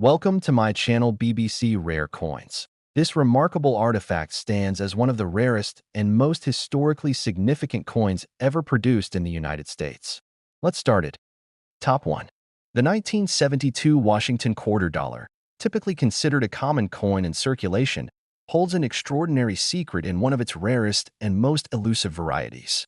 Welcome to my channel BBC Rare Coins. This remarkable artifact stands as one of the rarest and most historically significant coins ever produced in the United States. Let's start it. Top 1. The 1972 Washington quarter dollar, typically considered a common coin in circulation, holds an extraordinary secret in one of its rarest and most elusive varieties.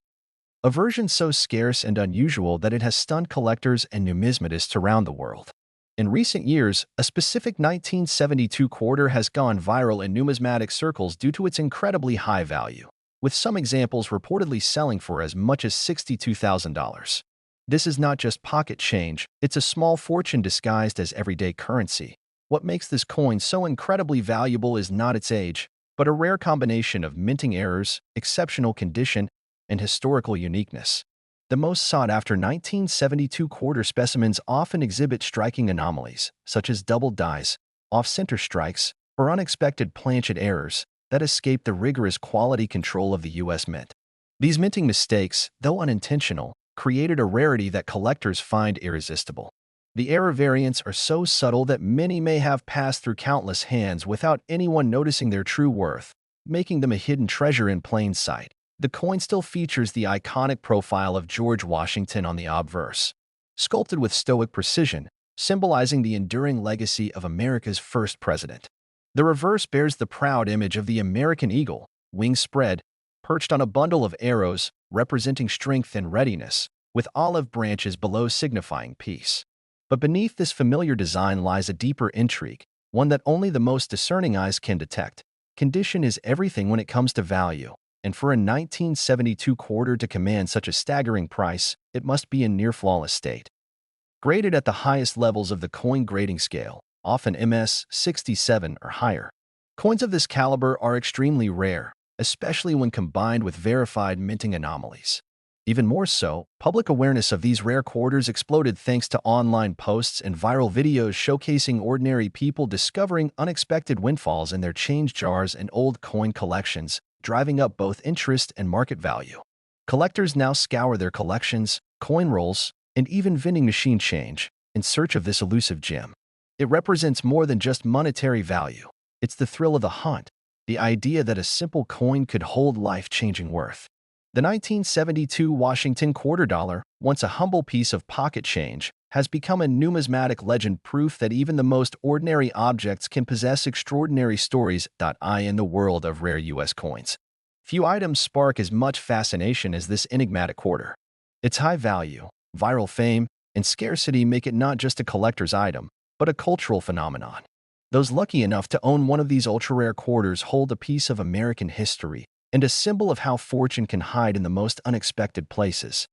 A version so scarce and unusual that it has stunned collectors and numismatists around the world. In recent years, a specific 1972 quarter has gone viral in numismatic circles due to its incredibly high value, with some examples reportedly selling for as much as $62,000. This is not just pocket change, it's a small fortune disguised as everyday currency. What makes this coin so incredibly valuable is not its age, but a rare combination of minting errors, exceptional condition, and historical uniqueness. The most sought-after 1972 quarter specimens often exhibit striking anomalies, such as double dies, off-center strikes, or unexpected planchet errors that escape the rigorous quality control of the U.S. Mint. These minting mistakes, though unintentional, created a rarity that collectors find irresistible. The error variants are so subtle that many may have passed through countless hands without anyone noticing their true worth, making them a hidden treasure in plain sight. The coin still features the iconic profile of George Washington on the obverse, sculpted with stoic precision, symbolizing the enduring legacy of America's first president. The reverse bears the proud image of the American eagle, wings spread, perched on a bundle of arrows, representing strength and readiness, with olive branches below signifying peace. But beneath this familiar design lies a deeper intrigue, one that only the most discerning eyes can detect. Condition is everything when it comes to value. And for a 1972 quarter to command such a staggering price, it must be in near-flawless state. Graded at the highest levels of the coin grading scale, often MS 67 or higher. Coins of this caliber are extremely rare, especially when combined with verified minting anomalies. Even more so, public awareness of these rare quarters exploded thanks to online posts and viral videos showcasing ordinary people discovering unexpected windfalls in their change jars and old coin collections, driving up both interest and market value. Collectors now scour their collections, coin rolls, and even vending machine change in search of this elusive gem. It represents more than just monetary value. It's the thrill of the hunt, the idea that a simple coin could hold life-changing worth. The 1972 Washington quarter dollar, once a humble piece of pocket change, has become a numismatic legend, proof that even the most ordinary objects can possess extraordinary stories. In the world of rare U.S. coins, few items spark as much fascination as this enigmatic quarter. Its high value, viral fame, and scarcity make it not just a collector's item, but a cultural phenomenon. Those lucky enough to own one of these ultra-rare quarters hold a piece of American history and a symbol of how fortune can hide in the most unexpected places.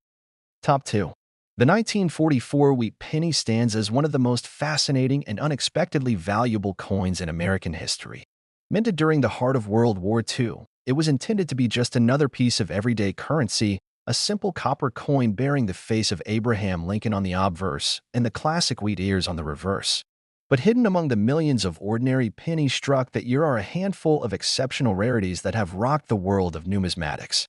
Top 2. The 1944 wheat penny stands as one of the most fascinating and unexpectedly valuable coins in American history. Minted during the heart of World War II, it was intended to be just another piece of everyday currency, a simple copper coin bearing the face of Abraham Lincoln on the obverse and the classic wheat ears on the reverse. But hidden among the millions of ordinary pennies struck that year are a handful of exceptional rarities that have rocked the world of numismatics.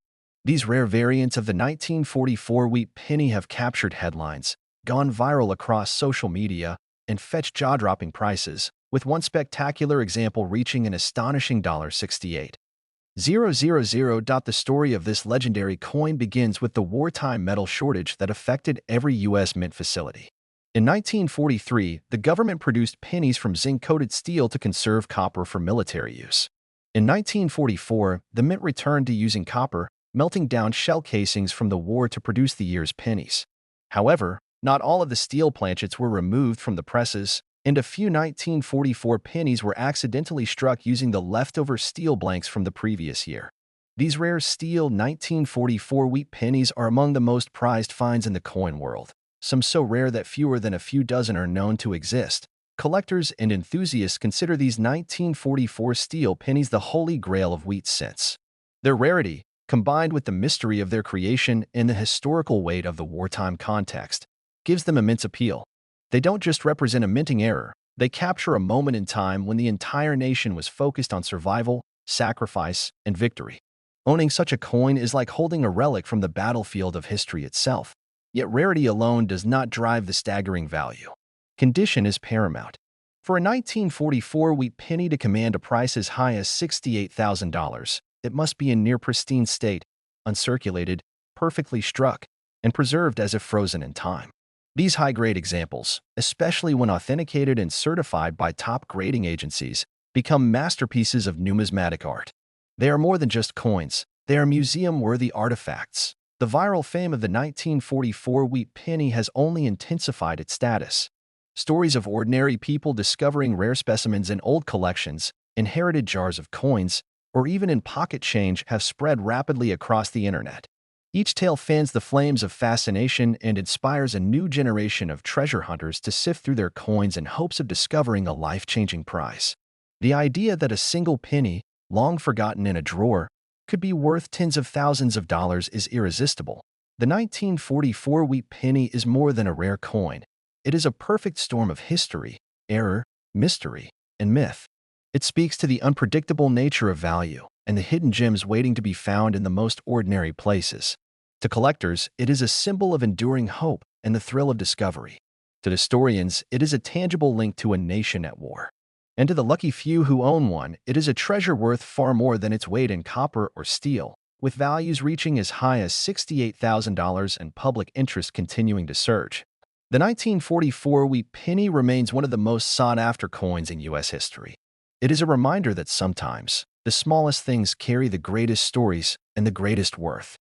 These rare variants of the 1944 wheat penny have captured headlines, gone viral across social media, and fetched jaw-dropping prices, with one spectacular example reaching an astonishing $68,000. The story of this legendary coin begins with the wartime metal shortage that affected every U.S. mint facility. In 1943, the government produced pennies from zinc-coated steel to conserve copper for military use. In 1944, the mint returned to using copper, melting down shell casings from the war to produce the year's pennies. However, not all of the steel planchets were removed from the presses, and a few 1944 pennies were accidentally struck using the leftover steel blanks from the previous year. These rare steel 1944 wheat pennies are among the most prized finds in the coin world, some so rare that fewer than a few dozen are known to exist. Collectors and enthusiasts consider these 1944 steel pennies the holy grail of wheat cents. Their rarity, combined with the mystery of their creation and the historical weight of the wartime context, gives them immense appeal. They don't just represent a minting error, they capture a moment in time when the entire nation was focused on survival, sacrifice, and victory. Owning such a coin is like holding a relic from the battlefield of history itself. Yet rarity alone does not drive the staggering value. Condition is paramount. For a 1944 wheat penny to command a price as high as $68,000, it must be in near pristine state, uncirculated, perfectly struck, and preserved as if frozen in time. These high-grade examples, especially when authenticated and certified by top grading agencies, become masterpieces of numismatic art. They are more than just coins, they are museum-worthy artifacts. The viral fame of the 1944 wheat penny has only intensified its status. Stories of ordinary people discovering rare specimens in old collections, inherited jars of coins, or even in pocket change have spread rapidly across the internet. Each tale fans the flames of fascination and inspires a new generation of treasure hunters to sift through their coins in hopes of discovering a life-changing prize. The idea that a single penny, long forgotten in a drawer, could be worth tens of thousands of dollars is irresistible. The 1944 wheat penny is more than a rare coin. It is a perfect storm of history, error, mystery, and myth. It speaks to the unpredictable nature of value and the hidden gems waiting to be found in the most ordinary places. To collectors, it is a symbol of enduring hope and the thrill of discovery. To historians, it is a tangible link to a nation at war. And to the lucky few who own one, it is a treasure worth far more than its weight in copper or steel, with values reaching as high as $68,000 and public interest continuing to surge. The 1944 wheat penny remains one of the most sought-after coins in U.S. history. It is a reminder that sometimes, the smallest things carry the greatest stories and the greatest worth.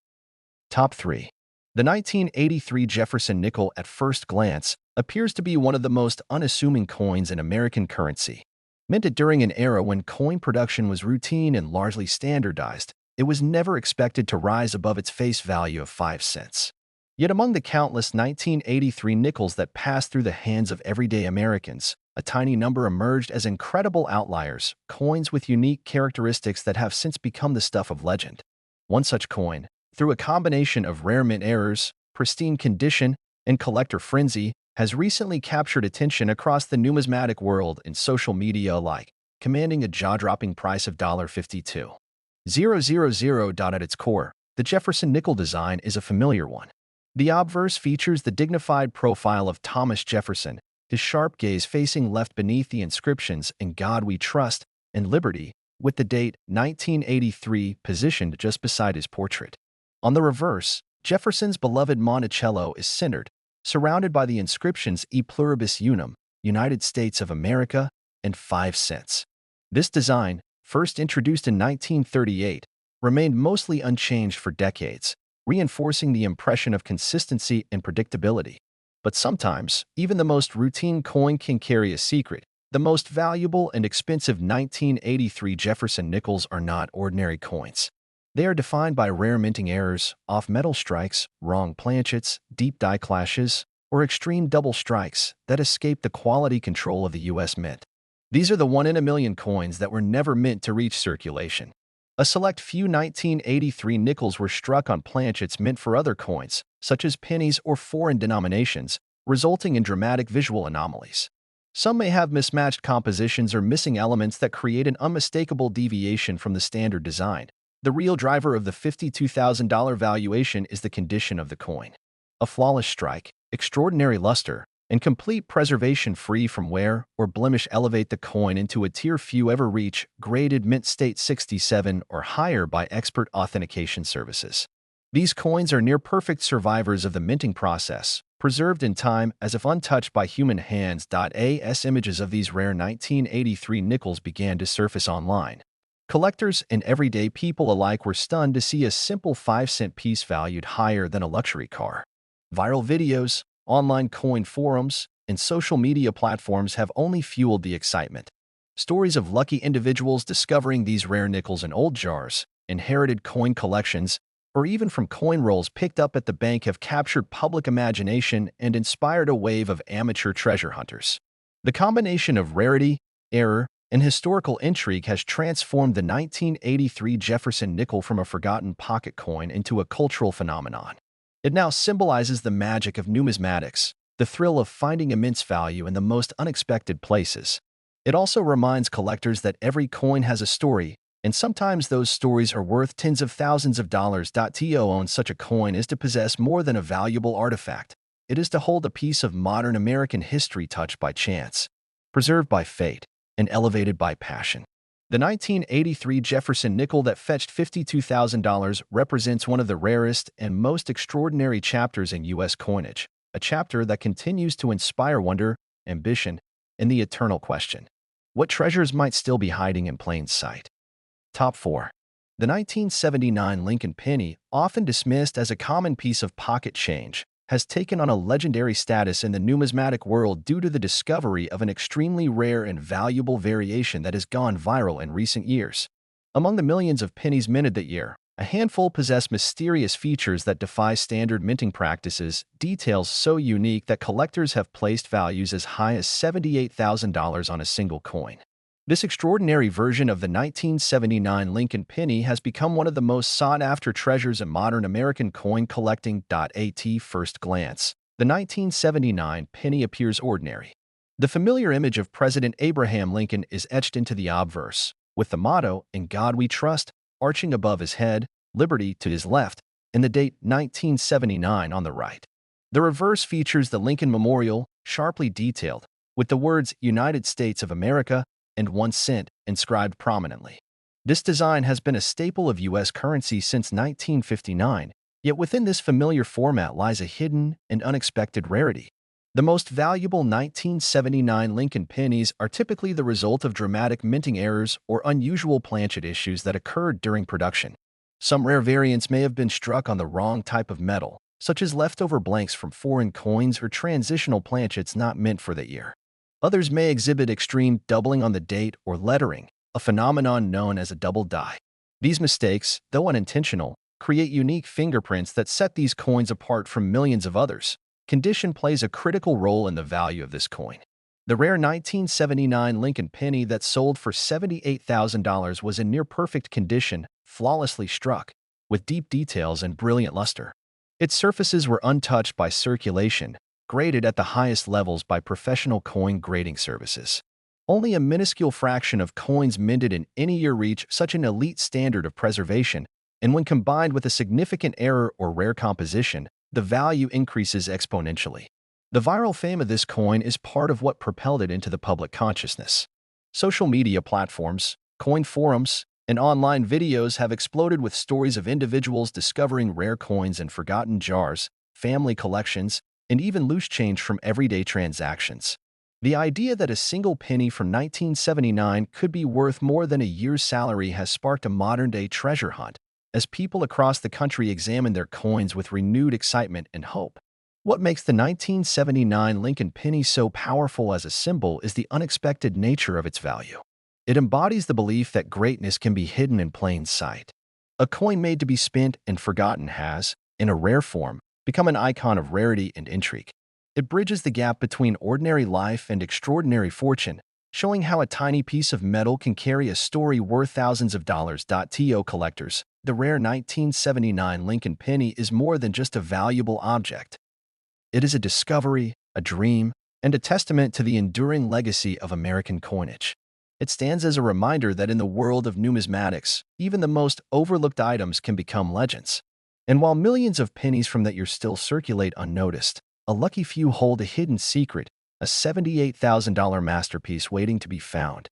Top 3. The 1983 Jefferson Nickel at first glance appears to be one of the most unassuming coins in American currency. Minted during an era when coin production was routine and largely standardized, it was never expected to rise above its face value of 5 cents. Yet among the countless 1983 nickels that passed through the hands of everyday Americans, a tiny number emerged as incredible outliers, coins with unique characteristics that have since become the stuff of legend. One such coin, through a combination of rare mint errors, pristine condition, and collector frenzy, has recently captured attention across the numismatic world and social media alike, commanding a jaw-dropping price of $52,000. At its core, the Jefferson Nickel design is a familiar one. The obverse features the dignified profile of Thomas Jefferson, his sharp gaze facing left beneath the inscriptions "In God We Trust" and "Liberty," with the date 1983 positioned just beside his portrait. On the reverse, Jefferson's beloved Monticello is centered, surrounded by the inscriptions "E Pluribus Unum," United States of America, and 5 cents. This design, first introduced in 1938, remained mostly unchanged for decades, reinforcing the impression of consistency and predictability. But sometimes, even the most routine coin can carry a secret. The most valuable and expensive 1983 Jefferson nickels are not ordinary coins. They are defined by rare minting errors, off-metal strikes, wrong planchets, deep die clashes, or extreme double strikes that escape the quality control of the U.S. Mint. These are the one-in-a-million coins that were never meant to reach circulation. A select few 1983 nickels were struck on planchets meant for other coins, such as pennies or foreign denominations, resulting in dramatic visual anomalies. Some may have mismatched compositions or missing elements that create an unmistakable deviation from the standard design. The real driver of the $52,000 valuation is the condition of the coin. A flawless strike, extraordinary luster, and complete preservation free from wear or blemish elevate the coin into a tier few ever reach, graded mint state 67 or higher by expert authentication services. These coins are near-perfect survivors of the minting process, preserved in time as if untouched by human hands. As images of these rare 1983 nickels began to surface online, collectors and everyday people alike were stunned to see a simple 5-cent piece valued higher than a luxury car. Viral videos, online coin forums, and social media platforms have only fueled the excitement. Stories of lucky individuals discovering these rare nickels in old jars, inherited coin collections, or even from coin rolls picked up at the bank have captured public imagination and inspired a wave of amateur treasure hunters. The combination of rarity, error, and historical intrigue has transformed the 1983 Jefferson Nickel from a forgotten pocket coin into a cultural phenomenon. It now symbolizes the magic of numismatics, the thrill of finding immense value in the most unexpected places. It also reminds collectors that every coin has a story, and sometimes those stories are worth tens of thousands of dollars. To own such a coin is to possess more than a valuable artifact. It is to hold a piece of modern American history touched by chance. preserved by fate, and elevated by passion. The 1983 Jefferson nickel that fetched $52,000 represents one of the rarest and most extraordinary chapters in U.S. coinage, a chapter that continues to inspire wonder, ambition, and the eternal question: what treasures might still be hiding in plain sight? Top 4. The 1979 Lincoln penny, often dismissed as a common piece of pocket change, has taken on a legendary status in the numismatic world due to the discovery of an extremely rare and valuable variation that has gone viral in recent years. Among the millions of pennies minted that year, a handful possess mysterious features that defy standard minting practices, details so unique that collectors have placed values as high as $78,000 on a single coin. This extraordinary version of the 1979 Lincoln penny has become one of the most sought-after treasures in modern American coin collecting. At first glance, the 1979 penny appears ordinary. The familiar image of President Abraham Lincoln is etched into the obverse, with the motto, "In God We Trust," arching above his head, liberty to his left, and the date 1979 on the right. The reverse features the Lincoln Memorial, sharply detailed, with the words United States of America and 1 cent inscribed prominently. This design has been a staple of U.S. currency since 1959, yet within this familiar format lies a hidden and unexpected rarity. The most valuable 1979 Lincoln pennies are typically the result of dramatic minting errors or unusual planchet issues that occurred during production. Some rare variants may have been struck on the wrong type of metal, such as leftover blanks from foreign coins or transitional planchets not meant for the year. Others may exhibit extreme doubling on the date or lettering, a phenomenon known as a double die. These mistakes, though unintentional, create unique fingerprints that set these coins apart from millions of others. Condition plays a critical role in the value of this coin. The rare 1979 Lincoln penny that sold for $78,000 was in near-perfect condition, flawlessly struck, with deep details and brilliant luster. Its surfaces were untouched by circulation, graded at the highest levels by professional coin grading services. Only a minuscule fraction of coins minted in any year reach such an elite standard of preservation, and when combined with a significant error or rare composition, the value increases exponentially. The viral fame of this coin is part of what propelled it into the public consciousness. Social media platforms, coin forums, and online videos have exploded with stories of individuals discovering rare coins in forgotten jars, family collections, and even loose change from everyday transactions. The idea that a single penny from 1979 could be worth more than a year's salary has sparked a modern-day treasure hunt, as people across the country examine their coins with renewed excitement and hope. What makes the 1979 Lincoln penny so powerful as a symbol is the unexpected nature of its value. It embodies the belief that greatness can be hidden in plain sight. A coin made to be spent and forgotten has, in a rare form, become an icon of rarity and intrigue. It bridges the gap between ordinary life and extraordinary fortune, showing how a tiny piece of metal can carry a story worth thousands of dollars. To collectors, the rare 1979 Lincoln penny is more than just a valuable object. It is a discovery, a dream, and a testament to the enduring legacy of American coinage. It stands as a reminder that in the world of numismatics, even the most overlooked items can become legends. And while millions of pennies from that year still circulate unnoticed, a lucky few hold a hidden secret, a $78,000 masterpiece waiting to be found.